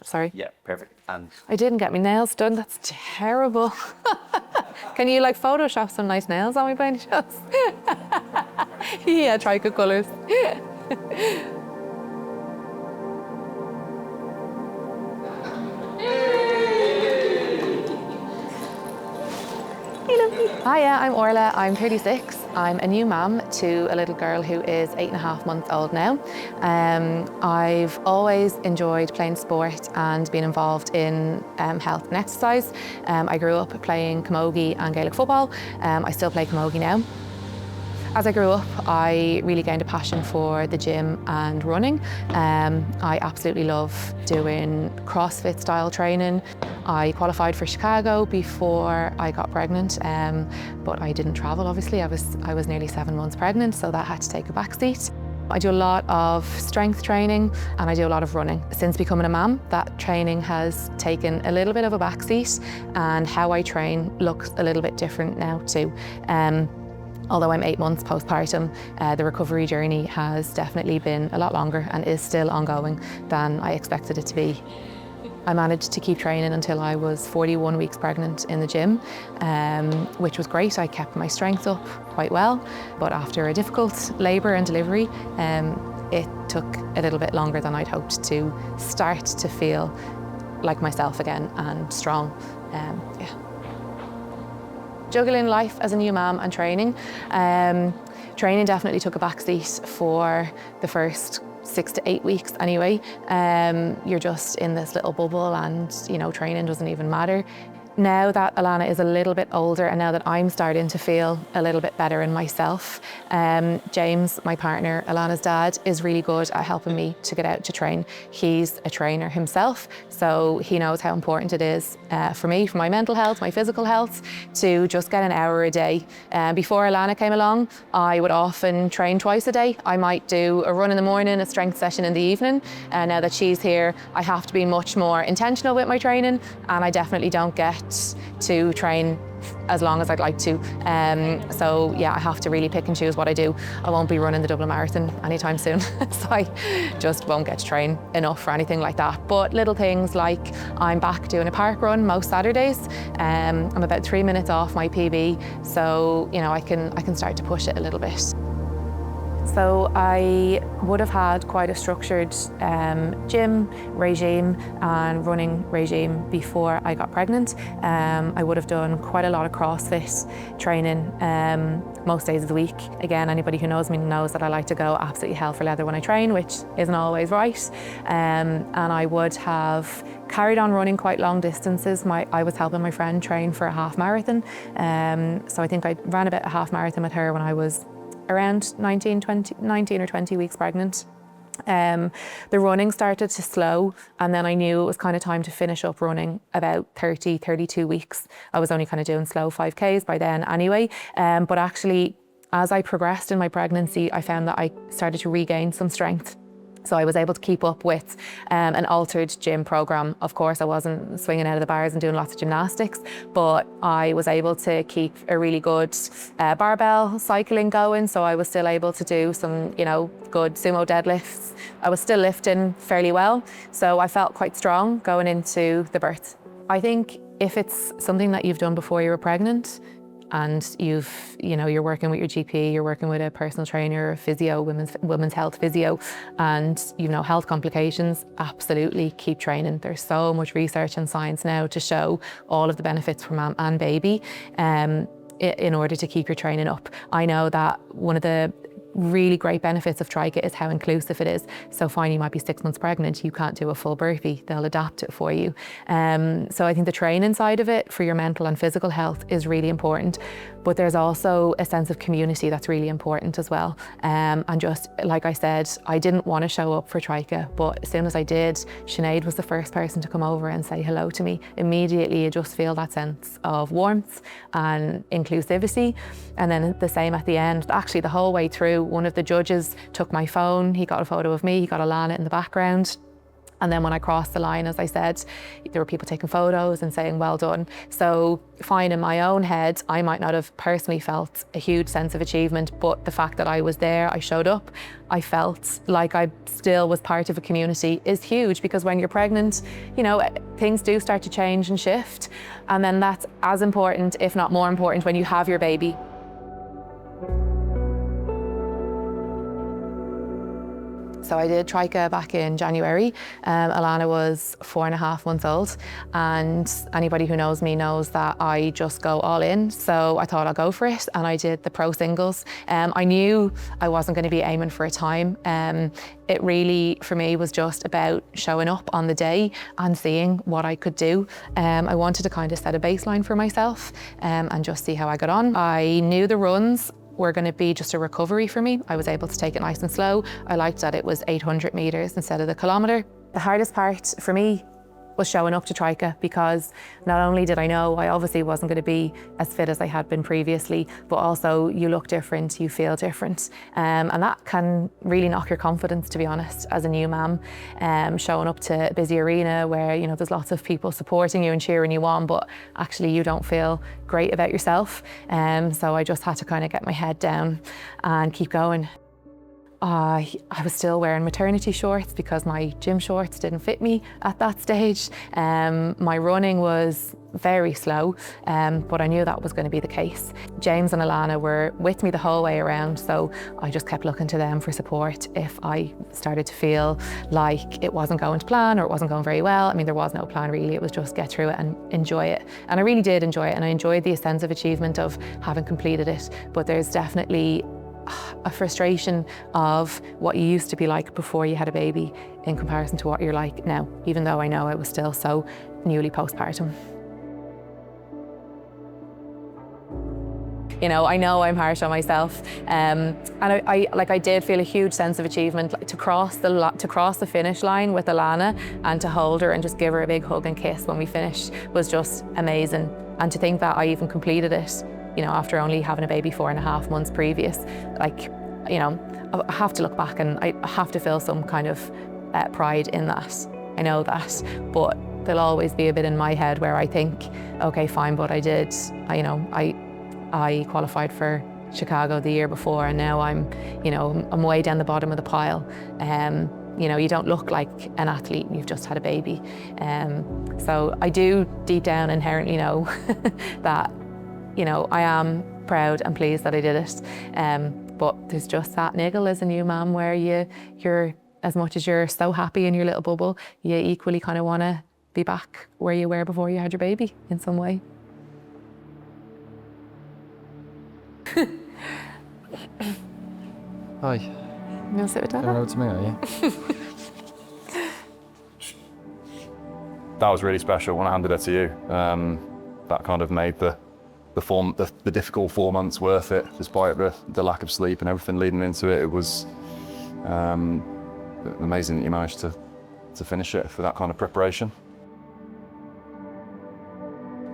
Sorry. Yeah, perfect. And I didn't get my nails done. That's terrible. Can you like Photoshop some nice nails on me by any chance? Yeah, TRYKA colours. Hiya, I'm Orla, I'm 36. I'm a new mum to a little girl who is 8.5 months old now. I've always enjoyed playing sport and being involved in health and exercise. I grew up playing camogie and Gaelic football. I still play camogie now. As I grew up, I really gained a passion for the gym and running. I absolutely love doing CrossFit style training. I qualified for Chicago before I got pregnant, but I didn't travel obviously. I was nearly 7 months pregnant, so that had to take a back seat. I do a lot of strength training and I do a lot of running. Since becoming a mum, that training has taken a little bit of a back seat, and how I train looks a little bit different now too. Although I'm 8 months postpartum, the recovery journey has definitely been a lot longer and is still ongoing than I expected it to be. I managed to keep training until I was 41 weeks pregnant in the gym, which was great. I kept my strength up quite well, but after a difficult labour and delivery, it took a little bit longer than I'd hoped to start to feel like myself again and strong. Yeah. Juggling life as a new mum and training. Training definitely took a backseat for the first 6 to 8 weeks anyway. You're just in this little bubble and, you know, training doesn't even matter. Now that Alanna is a little bit older and now that I'm starting to feel a little bit better in myself, James, my partner, Alanna's dad, is really good at helping me to get out to train. He's a trainer himself, so he knows how important it is for me, for my mental health, my physical health, to just get an hour a day. Before Alanna came along, I would often train twice a day. I might do a run in the morning, a strength session in the evening. Now that she's here, I have to be much more intentional with my training, and I definitely don't get to train as long as I'd like to. So yeah, I have to really pick and choose what I do. I won't be running the Dublin Marathon anytime soon, so I just won't get to train enough for anything like that. But little things like I'm back doing a park run most Saturdays. I'm about 3 minutes off my PB, so you know I can start to push it a little bit. So I would have had quite a structured gym regime and running regime before I got pregnant. I would have done quite a lot of CrossFit training most days of the week. Again, anybody who knows me knows that I like to go absolutely hell for leather when I train, which isn't always right. And I would have carried on running quite long distances. I was helping my friend train for a half marathon. So I think I ran about a half marathon with her when I was around 19 or 20 weeks pregnant. The running started to slow, and then I knew it was kind of time to finish up running about 32 weeks. I was only kind of doing slow 5Ks by then anyway, but actually as I progressed in my pregnancy, I found that I started to regain some strength. So I was able to keep up with an altered gym program. Of course, I wasn't swinging out of the bars and doing lots of gymnastics, but I was able to keep a really good barbell cycling going. So I was still able to do some, you know, good sumo deadlifts. I was still lifting fairly well. So I felt quite strong going into the birth. I think if it's something that you've done before you were pregnant, and you're working with your GP, you're working with a personal trainer, a physio, women's health physio, and health complications, absolutely keep training. There's so much research and science now to show all of the benefits for mum and baby in order to keep your training up. I know that one of the really great benefits of TRYKA is how inclusive it is. So fine, you might be 6 months pregnant, you can't do a full burpee, they'll adapt it for you. So I think the training side of it for your mental and physical health is really important, but there's also a sense of community that's really important as well. And just like I said, I didn't want to show up for TRYKA, but as soon as I did, Sinead was the first person to come over and say hello to me. Immediately you just feel that sense of warmth and inclusivity. And then the same at the end, actually the whole way through, one of the judges took my phone, he got a photo of me, he got Alanna in the background, And then when I crossed the line, as I said, there were people taking photos and saying, well done. So fine, in my own head, I might not have personally felt a huge sense of achievement, but the fact that I was there, I showed up, I felt like I still was part of a community is huge, because when you're pregnant, you know, things do start to change and shift. And then that's as important, if not more important, when you have your baby. So I did TRYKA back in January. Alanna was 4.5 months old, and anybody who knows me knows that I just go all in. So I thought I'll go for it, and I did the pro singles. I knew I wasn't going to be aiming for a time. It really, for me, was just about showing up on the day and seeing what I could do. I wanted to kind of set a baseline for myself and just see how I got on. I knew the runs were going to be just a recovery for me. I was able to take it nice and slow. I liked that it was 800 meters instead of the kilometer. The hardest part for me was showing up to TRYKA, because not only did I know I obviously wasn't going to be as fit as I had been previously, but also you look different, you feel different. And that can really knock your confidence, to be honest, as a new mum. Showing up to a busy arena where, you know, there's lots of people supporting you and cheering you on, but actually you don't feel great about yourself. So I just had to kind of get my head down and keep going. I was still wearing maternity shorts because my gym shorts didn't fit me at that stage. My running was very slow, but I knew that was going to be the case. James and Alanna were with me the whole way around, so I just kept looking to them for support if I started to feel like it wasn't going to plan or it wasn't going very well. I mean, there was no plan really, it was just get through it and enjoy it. And I really did enjoy it, and I enjoyed the sense of achievement of having completed it, but there's definitely a frustration of what you used to be like before you had a baby in comparison to what you're like now, even though I know I was still so newly postpartum. You know I'm harsh on myself, and I did feel a huge sense of achievement, like, to cross the finish line with Alanna and to hold her and just give her a big hug and kiss when we finished was just amazing. And to think that I even completed it, you know, after only having a baby 4.5 months previous, like, you know, I have to look back and I have to feel some kind of pride in that. I know that, but there'll always be a bit in my head where I think, okay, fine, but I qualified for Chicago the year before, and now I'm way down the bottom of the pile. You know, you don't look like an athlete, you've just had a baby. So I do deep down inherently know that, you know, I am proud and pleased that I did it. But there's just that niggle as a new mum where you're, as much as you're so happy in your little bubble, you equally kind of want to be back where you were before you had your baby in some way. Hi. You want to sit with Dad? You're over to me, are you? That was really special when I handed her to you. That kind of made the difficult 4 months worth it, despite the lack of sleep and everything leading into it. It was amazing that you managed to finish it for that kind of preparation.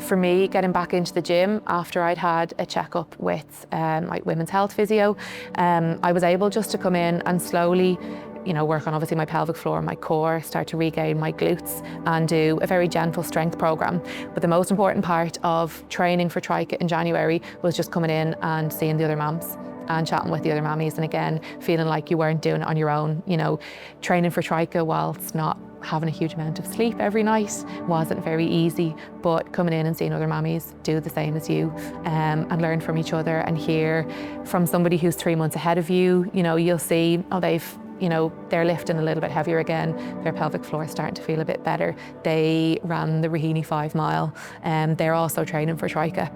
For me, getting back into the gym after I'd had a checkup with like women's health physio, I was able just to come in and slowly, you know, work on obviously my pelvic floor and my core, start to regain my glutes and do a very gentle strength program. But the most important part of training for TRYKA in January was just coming in and seeing the other mums and chatting with the other mammies, and again, feeling like you weren't doing it on your own. You know, training for TRYKA, whilst not having a huge amount of sleep every night, wasn't very easy, but coming in and seeing other mammies do the same as you, and learn from each other and hear from somebody who's 3 months ahead of you. You know, you'll see, oh, they're lifting a little bit heavier again, their pelvic floor is starting to feel a bit better. They ran the Raheny 5 mile, and they're also training for TRYKA.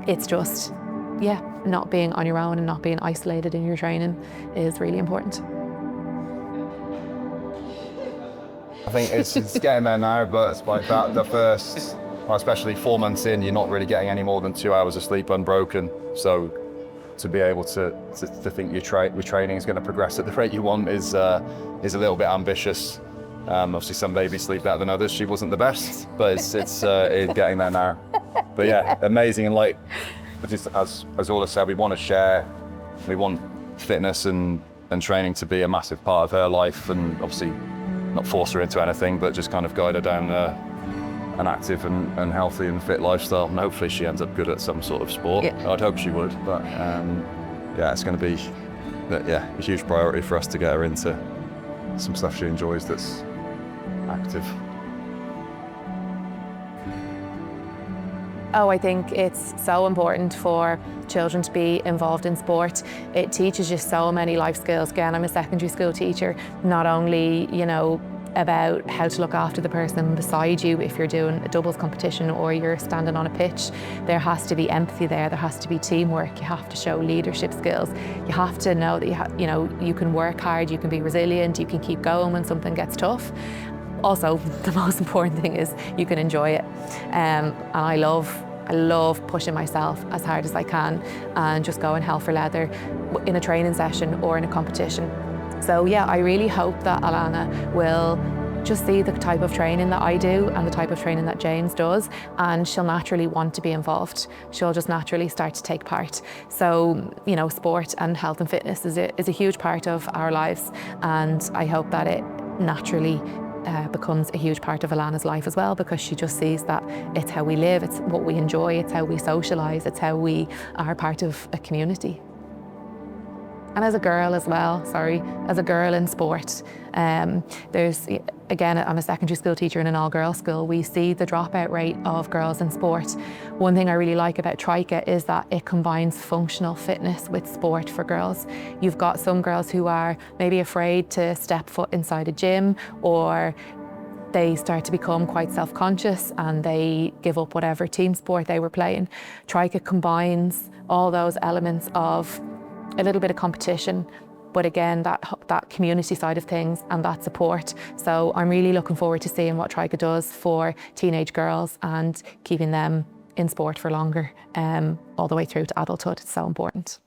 It's just, yeah, not being on your own and not being isolated in your training is really important. I think it's getting there now, but it's like that, the first, especially 4 months in, you're not really getting any more than 2 hours of sleep unbroken. So to be able to think your training is going to progress at the rate you want is a little bit ambitious. Obviously some babies sleep better than others. She wasn't the best, but it's getting there now. But yeah, amazing. And like, just as Orla said, we want to share, we want fitness and training to be a massive part of her life, and obviously not force her into anything, but just kind of guide her down an active and healthy and fit lifestyle. And hopefully she ends up good at some sort of sport. Yeah. I'd hope she would, but yeah, it's going to be a huge priority for us to get her into some stuff she enjoys that's active. Oh, I think it's so important for children to be involved in sport. It teaches you so many life skills. Again, I'm a secondary school teacher, not only, you know, about how to look after the person beside you if you're doing a doubles competition or you're standing on a pitch. There has to be empathy there has to be teamwork, you have to show leadership skills. You have to know that you can work hard, you can be resilient, you can keep going when something gets tough. Also, the most important thing is you can enjoy it. And I love pushing myself as hard as I can and just going hell for leather in a training session or in a competition. So yeah, I really hope that Alanna will just see the type of training that I do and the type of training that James does, and she'll naturally want to be involved. She'll just naturally start to take part. So, you know, sport and health and fitness is a huge part of our lives, and I hope that it naturally becomes a huge part of Alanna's life as well, because she just sees that it's how we live, it's what we enjoy, it's how we socialise, it's how we are part of a community. And as a girl as well, as a girl in sport, there's, again, I'm a secondary school teacher in an all-girls school, we see the dropout rate of girls in sport. One thing I really like about TRYKA is that it combines functional fitness with sport for girls. You've got some girls who are maybe afraid to step foot inside a gym, or they start to become quite self-conscious and they give up whatever team sport they were playing. TRYKA combines all those elements of a little bit of competition, but again, that community side of things and that support. So I'm really looking forward to seeing what TRYKA does for teenage girls and keeping them in sport for longer, all the way through to adulthood. It's so important.